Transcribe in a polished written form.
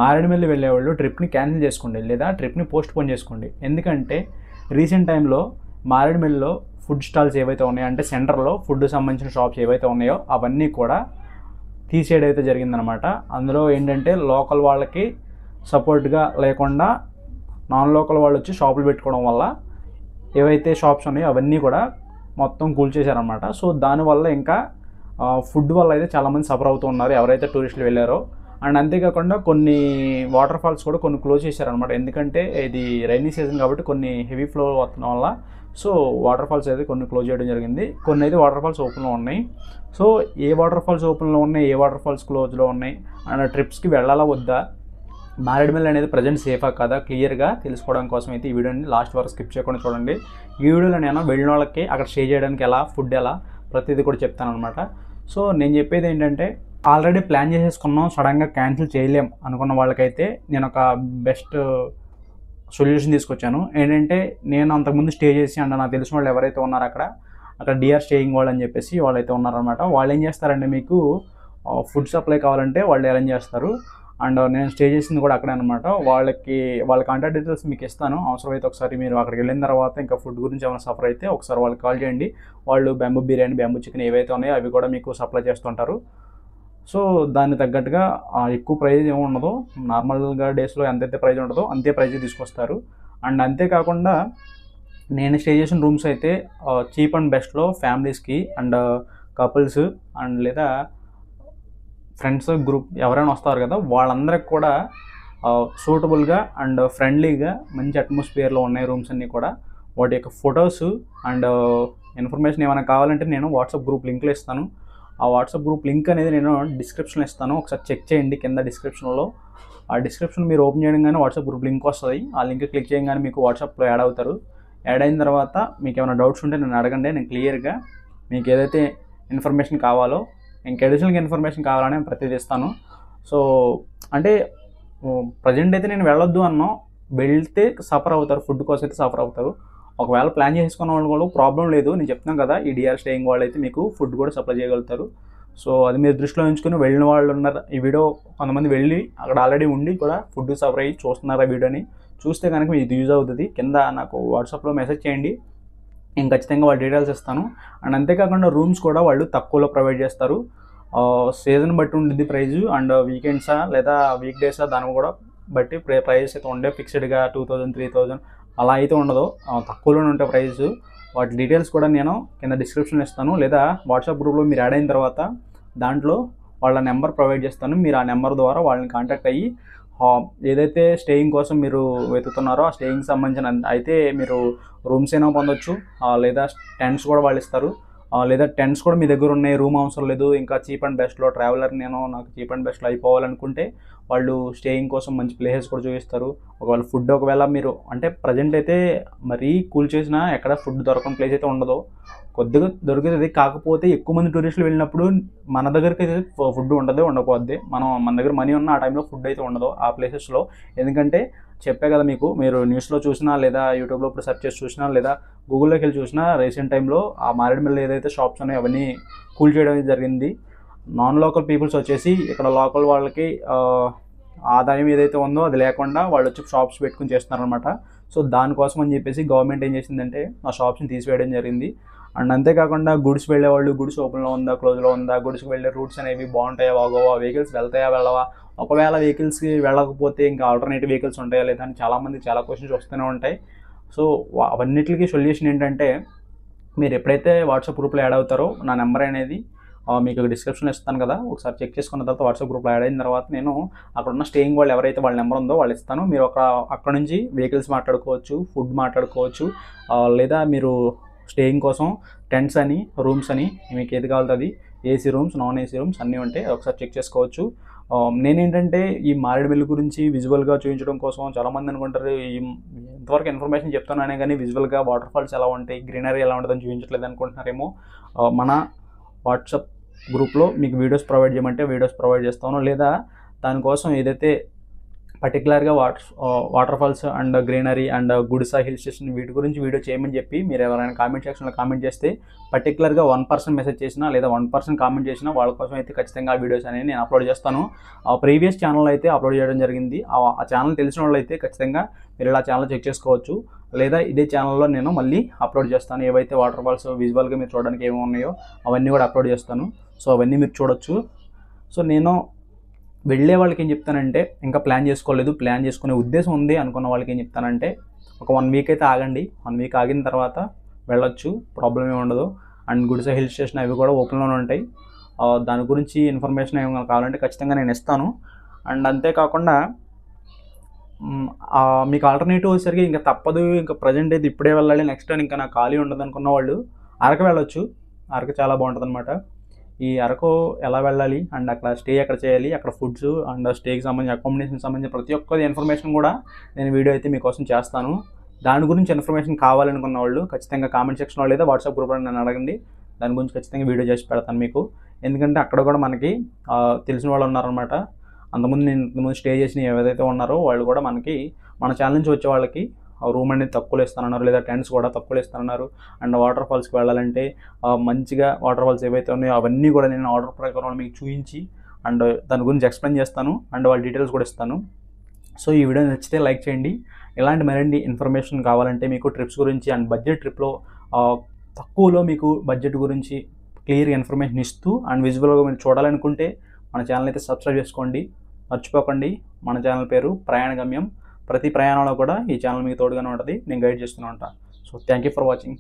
మారేడుమిల్లి వెళ్ళేవాళ్ళు ట్రిప్ని క్యాన్సిల్ చేసుకోండి, లేదా ట్రిప్ని పోస్ట్ పోన్ చేసుకోండి. ఎందుకంటే రీసెంట్ టైంలో మారేడుమిల్లిలో ఫుడ్ స్టాల్స్ ఏవైతే ఉన్నాయో, అంటే సెంటర్లో ఫుడ్ సంబంధించిన షాప్స్ ఏవైతే ఉన్నాయో అవన్నీ కూడా తీసేయడం అయితే జరిగిందనమాట. అందులో ఏంటంటే లోకల్ వాళ్ళకి సపోర్ట్గా లేకుండా నాన్ లోకల్ వాళ్ళు వచ్చి షాపులు పెట్టుకోవడం వల్ల ఏవైతే షాప్స్ ఉన్నాయో అవన్నీ కూడా మొత్తం కూల్చేశారనమాట. సో దానివల్ల ఇంకా ఫుడ్ వల్ల అయితే చాలామంది సఫర్ అవుతూ ఉన్నారు ఎవరైతే టూరిస్టులు వెళ్ళారో. అండ్ అంతేకాకుండా కొన్ని వాటర్ ఫాల్స్ కూడా కొన్ని క్లోజ్ చేశారనమాట. ఎందుకంటే ఇది రైనీ సీజన్ కాబట్టి కొన్ని హెవీ ఫ్లో వస్తున్న వల్ల సో వాటర్ ఫాల్స్ అయితే కొన్ని క్లోజ్ చేయడం జరిగింది. కొన్ని అయితే వాటర్ ఫాల్స్ ఓపెన్లో ఉన్నాయి. సో ఏ వాటర్ ఫాల్స్ ఓపెన్లో ఉన్నాయి, ఏ వాటర్ ఫాల్స్ క్లోజ్లో ఉన్నాయి, అండ్ ట్రిప్స్కి వెళ్ళాలా వద్దా, మారేడుమిల్లి అనేది ప్రజెంట్ సేఫా కదా క్లియర్గా తెలుసుకోవడం కోసం అయితే ఈ వీడియోని లాస్ట్ వరకు స్కిప్ చేయకుండా చూడండి. ఈ వీడియోలో నేను వెళ్ళిన వాళ్ళకి అక్కడ స్టే చేయడానికి ఎలా, ఫుడ్ ఎలా, ప్రతిదీ కూడా చెప్తాను అనమాట. సో నేను చెప్పేది ఏంటంటే ఆల్రెడీ ప్లాన్ చేసేసుకున్నాం, సడన్గా క్యాన్సిల్ చేయలేం అనుకున్న వాళ్ళకైతే నేను ఒక బెస్ట్ సొల్యూషన్ తీసుకొచ్చాను. ఏంటంటే నేను అంతకుముందు స్టే చేసి అండ్ నాకు తెలిసిన వాళ్ళు ఎవరైతే ఉన్నారో అక్కడ డిఆర్ స్టేయింగ్ వాళ్ళు అని చెప్పేసి వాళ్ళైతే ఉన్నారనమాట. వాళ్ళు ఏం చేస్తారంటే మీకు ఫుడ్ సప్లై కావాలంటే వాళ్ళు అరేంజ్ చేస్తారు. అండ్ నేను స్టే చేసింది కూడా అక్కడే అనమాట. వాళ్ళ కాంటాక్ట్ డీటెయిల్స్ మీకు ఇస్తాను. అవసరమైతే ఒకసారి మీరు అక్కడికి వెళ్ళిన తర్వాత ఇంకా ఫుడ్ గురించి ఏమైనా సఫర్ అయితే ఒకసారి వాళ్ళకి కాల్ చేయండి. వాళ్ళు బ్యాంబూ బిర్యానీ, బ్యాంబూ చికెన్ ఏవైతే ఉన్నాయో అవి కూడా మీకు సప్లై చేస్తుంటారు. సో దానికి తగ్గట్టుగా ఎక్కువ ప్రైజ్ ఏమి ఉండదు. నార్మల్గా డేస్లో ఎంతైతే ప్రైజ్ ఉంటుందో అంతే ప్రైజ్ తీసుకొస్తారు. అండ్ అంతేకాకుండా నేను స్టే చేసిన రూమ్స్ అయితే చీప్ అండ్ బెస్ట్లో ఫ్యామిలీస్కి అండ్ కపుల్స్ అండ్ లేదా ఫ్రెండ్స్ గ్రూప్ ఎవరైనా వస్తారు కదా వాళ్ళందరికి కూడా సూటబుల్గా అండ్ ఫ్రెండ్లీగా మంచి అట్మాస్ఫియర్లో ఉన్నాయి రూమ్స్ అన్నీ కూడా. వాటి యొక్క ఫొటోస్ అండ్ ఇన్ఫర్మేషన్ ఏమైనా కావాలంటే నేను వాట్సాప్ గ్రూప్ లింక్లో ఇస్తాను. ఆ వాట్సాప్ గ్రూప్ లింక్ అనేది నేను డిస్క్రిప్షన్లో ఇస్తాను, ఒకసారి చెక్ చేయండి కింద డిస్క్రిప్షన్లో. ఆ డిస్క్రిప్షన్ మీరు ఓపెన్ చేయడంగానే వాట్సాప్ గ్రూప్ లింక్ వస్తుంది. ఆ లింక్ క్లిక్ చేయగానే మీకు వాట్సాప్లో యాడ్ అవుతారు. యాడ్ అయిన తర్వాత మీకు ఏమైనా డౌట్స్ ఉంటే నన్ను అడగండి. నేను క్లియర్గా మీకు ఏదైతే ఇన్ఫర్మేషన్ కావాలో, ఇంకా అడిషనల్గా ఇన్ఫర్మేషన్ కావాలని నేను ప్రతిదీ ఇస్తాను. సో అంటే ప్రజెంట్ అయితే నేను వెళ్ళొద్దు అన్నాం, వెళ్తే సఫర్ అవుతారు, ఫుడ్ కోసం అయితే సఫర్ అవుతారు. ఒకవేళ ప్లాన్ చేసుకున్న వాళ్ళు కూడా ప్రాబ్లం లేదు, నేను చెప్తున్నాను కదా ఈ డిఆర్ స్టేయింగ్ వాళ్ళు అయితే మీకు ఫుడ్ కూడా సప్లై చేయగలుగుతారు. సో అది మీరు దృష్టిలో ఉంచుకొని వెళ్ళిన వాళ్ళు ఉన్నారు. ఈ వీడియో కొంతమంది వెళ్ళి అక్కడ ఆల్రెడీ ఉండి కూడా ఫుడ్ సప్లై చూస్తున్నారు. ఆ వీడియోని చూస్తే కనుక మీకు ఇది యూజ్ అవుతుంది. కింద నాకు వాట్సాప్లో మెసేజ్ చేయండి, నేను ఖచ్చితంగా వాళ్ళ డీటెయిల్స్ ఇస్తాను. అండ్ అంతేకాకుండా రూమ్స్ కూడా వాళ్ళు తక్కువలో ప్రొవైడ్ చేస్తారు. సీజన్ బట్టి ఉంటుంది ప్రైజు. అండ్ వీకెండ్సా లేదా వీక్ డేసా దాన్ని కూడా బట్టి ప్రైజెస్ అయితే ఉండే ఫిక్స్డ్గా 2000, 3000 అలా అయితే ఉండదు, తక్కువలోనే ఉంటాయి ప్రైజెస్. వాటి డీటెయిల్స్ కూడా నేను కింద డిస్క్రిప్షన్లో ఇస్తాను, లేదా వాట్సాప్ గ్రూప్లో మీరు యాడ్ అయిన తర్వాత దాంట్లో వాళ్ళ నెంబర్ ప్రొవైడ్ చేస్తాను. మీరు ఆ నెంబర్ ద్వారా వాళ్ళని కాంటాక్ట్ అయ్యి ఏదైతే స్టేయింగ్ కోసం మీరు వెతుకుతున్నారో ఆ స్టేయింగ్ సంబంధించిన అయితే మీరు రూమ్స్ అయినా పొందొచ్చు, లేదా టెంట్స్ కూడా వాళ్ళు ఇస్తారు. లేదా టెంట్స్ కూడా మీ దగ్గర ఉన్నాయి, రూమ్ అవసరం లేదు, ఇంకా చీప్ అండ్ బెస్ట్లో ట్రావెలర్ నాకు చీప్ అండ్ బెస్ట్లో అయిపోవాలనుకుంటే వాళ్ళు స్టేయింగ్ కోసం మంచి ప్లేసెస్ కూడా చూపిస్తారు. ఒకవేళ ఫుడ్ ఒకవేళ మీరు అంటే ప్రజెంట్ అయితే మరీ కూల్ చేసినా ఎక్కడ ఫుడ్ దొరకని ప్లేస్ అయితే ఉండదు, కొద్దిగా దొరుకుతుంది. కాకపోతే ఎక్కువ మంది టూరిస్టులు వెళ్ళినప్పుడు మన దగ్గరికి అయితే ఫుడ్ ఉండకపోద్ది. మన దగ్గర మనీ ఉన్న ఆ టైంలో ఫుడ్ అయితే ఉండదు ఆ ప్లేసెస్లో. ఎందుకంటే చెప్పే కదా మీకు, మీరు న్యూస్లో చూసినా లేదా యూట్యూబ్లో ఇప్పుడు సెర్చ్ చేసి చూసినా లేదా గూగుల్లోకి వెళ్ళి చూసినా రీసెంట్ టైంలో ఆ మారేడుమిల్లి ఏదైతే షాప్స్ ఉన్నాయో అవన్నీ కూల్ చేయడం జరిగింది. నాన్ లోకల్ పీపుల్స్ వచ్చేసి ఇక్కడ లోకల్ వాళ్ళకి ఆదాయం ఏదైతే ఉందో అది లేకుండా వాళ్ళు వచ్చి షాప్స్ పెట్టుకుని చేస్తున్నారనమాట. సో దానికోసం అని చెప్పేసి గవర్నమెంట్ ఏం చేసిందంటే ఆ షాప్స్ని తీసివేయడం జరిగింది. అండ్ అంతేకాకుండా గుడ్స్ వెళ్ళేవాళ్ళు గుడ్స్ ఓపెన్లో ఉందా, క్లోజ్లో ఉందా, గుడ్స్కి వెళ్ళే రూట్స్ అనేవి బాగుంటాయా బాగోవా, వెహికల్స్ వెళ్తాయా వెళ్ళవా, ఒకవేళ వెహికల్స్కి వెళ్ళకపోతే ఇంకా ఆల్టర్నేటివ్ వెహికల్స్ ఉంటాయా లేదా అని చాలామంది చాలా క్వశ్చన్స్ వస్తూనే ఉంటాయి. సో అవన్నిటికీ సొల్యూషన్ ఏంటంటే మీరు ఎప్పుడైతే వాట్సాప్ గ్రూప్లో యాడ్ అవుతారో నా నెంబర్ అనేది మీకు డిస్క్రిప్షన్లో ఇస్తాను కదా, ఒకసారి చెక్ చేసుకున్న తర్వాత వాట్సాప్ గ్రూప్లో యాడ్ అయిన తర్వాత నేను అక్కడ ఉన్న స్టేయింగ్ వాళ్ళు ఎవరైతే వాళ్ళ నెంబర్ ఉందో వాళ్ళు ఇస్తాను. మీరు అక్కడ నుంచి వెహికల్స్ మాట్లాడుకోవచ్చు, ఫుడ్ మాట్లాడుకోవచ్చు, లేదా మీరు స్టేయింగ్ కోసం టెంట్స్ అని, రూమ్స్ అని మీకు ఏది కావాలో అది, AC rooms, non AC rooms అన్నీ ఉంటాయి, ఒకసారి చెక్ చేసుకోవచ్చు. నేనేంటంటే ఈ మారేడుమిల్లి గురించి విజువల్గా చూపించడం కోసం చాలామంది అనుకుంటారు ఇంతవరకు ఇన్ఫర్మేషన్ చెప్తున్నానే కానీ విజువల్గా వాటర్ ఫాల్స్ ఎలా ఉంటాయి, గ్రీనరీ ఎలా ఉంటుందని చూపించట్లేదు అనుకుంటున్నారేమో. మన వాట్సాప్ గ్రూప్లో మీకు వీడియోస్ ప్రొవైడ్ చేయమంటే వీడియోస్ ప్రొవైడ్ చేస్తాను, లేదా దానికోసం ఏదైతే పర్టికులర్గా water falls and greenery and Gudisa hill station వీటి గురించి వీడియో చేయమని చెప్పి మీరు ఎవరైనా కామెంట్ సెక్షన్లో కామెంట్ చేస్తే పర్టికులర్గా 1% మెసేజ్ చేసినా లేదా 1% కామెంట్ చేసినా వాళ్ళ కోసం అయితే ఖచ్చితంగా ఆ వీడియోస్ అనేవి నేను అప్లోడ్ చేస్తాను. ప్రీవియస్ ఛానల్ అయితే అప్లోడ్ చేయడం జరిగింది. ఆ ఛానల్ తెలిసిన వాళ్ళు అయితే ఖచ్చితంగా మీరు ఇలా ఛానల్ చెక్ చేసుకోవచ్చు. లేదా ఇదే ఛానల్లో నేను మళ్ళీ అప్లోడ్ చేస్తాను. ఏవైతే వాటర్ ఫాల్స్ విజువల్గా మీరు చూడడానికి ఏమి ఉన్నాయో అవన్నీ కూడా అప్లోడ్ చేస్తాను. సో అవన్నీ మీరు చూడొచ్చు. సో నేను వెళ్ళే వాళ్ళకి ఏం చెప్తానంటే, ఇంకా ప్లాన్ చేసుకోలేదు, ప్లాన్ చేసుకునే ఉద్దేశం ఉంది అనుకున్న వాళ్ళకి ఏం చెప్తానంటే, ఒక 1 వీక్ అయితే ఆగండి. 1 వీక్ ఆగిన తర్వాత వెళ్ళొచ్చు, ప్రాబ్లం ఏమి ఉండదు. అండ్ గుడిసా హిల్ స్టేషన్ అవి కూడా ఓపెన్లోనే ఉంటాయి. దాని గురించి ఇన్ఫర్మేషన్ ఏమైనా కావాలంటే ఖచ్చితంగా నేను ఇస్తాను. అండ్ అంతేకాకుండా మీకు ఆల్టర్నేటివ్ వచ్చేసరికి ఇంకా తప్పదు, ఇంకా ప్రజెంట్ అయితే ఇప్పుడే వెళ్ళాలి, నెక్స్ట్ టైం ఇంకా నాకు ఖాళీ ఉండదు అనుకున్న వాళ్ళు అరకు వెళ్ళొచ్చు. అరకు చాలా బాగుంటుంది అనమాట. ఈ అరకు ఎలా వెళ్ళాలి అండ్ అక్కడ స్టే ఎక్కడ చేయాలి, అక్కడ ఫుడ్స్ అండ్ స్టేకి సంబంధించి అకామిడేషన్కి సంబంధించి ప్రతి ఒక్క ఇన్ఫర్మేషన్ కూడా నేను వీడియో అయితే మీకోసం చేస్తాను. దాని గురించి ఇన్ఫర్మేషన్ కావాలనుకున్న వాళ్ళు ఖచ్చితంగా కామెంట్ సెక్షన్లో లేదా వాట్సాప్ గ్రూప్లో నన్ను అడగండి. దాని గురించి ఖచ్చితంగా వీడియో చేసి పెడతాను మీకు. ఎందుకంటే అక్కడ కూడా మనకి తెలిసిన వాళ్ళు ఉన్నారనమాట. ఇంతకుముందు స్టే చేసిన ఏదైతే ఉన్నారో వాళ్ళు కూడా మనకి మన ఛానల్ నుంచి వచ్చే వాళ్ళకి రూమ్ అనేది తక్కువలో ఇస్తానన్నారు, లేదా టెంట్స్ కూడా తక్కువలో ఇస్తానన్నారు. అండ్ వాటర్ ఫాల్స్కి వెళ్ళాలంటే మంచిగా వాటర్ ఫాల్స్ ఏవైతే ఉన్నాయో అవన్నీ కూడా నేను ఆర్డర్ ప్రకారం మీకు చూపించి అండ్ దాని గురించి ఎక్స్ప్లెయిన్ చేస్తాను అండ్ వాళ్ళ డీటెయిల్స్ కూడా ఇస్తాను. సో ఈ వీడియో నచ్చితే లైక్ చేయండి. ఇలాంటి మరిన్ని ఇన్ఫర్మేషన్ కావాలంటే మీకు ట్రిప్స్ గురించి అండ్ బడ్జెట్ ట్రిప్లో తక్కువలో మీకు బడ్జెట్ గురించి క్లియర్గా ఇన్ఫర్మేషన్ ఇస్తూ అండ్ విజువల్గా మీరు చూడాలనుకుంటే మన ఛానల్ అయితే సబ్స్క్రైబ్ చేసుకోండి. మర్చిపోకండి, మన ఛానల్ పేరు ప్రయాణ గమ్యం. ప్రతి ప్రయాణంలో కూడా ఈ ఛానల్ మీకు తోడుగానే ఉంటుంది, నేను గైడ్ చేస్తూనే ఉంటాను. So thank you for watching.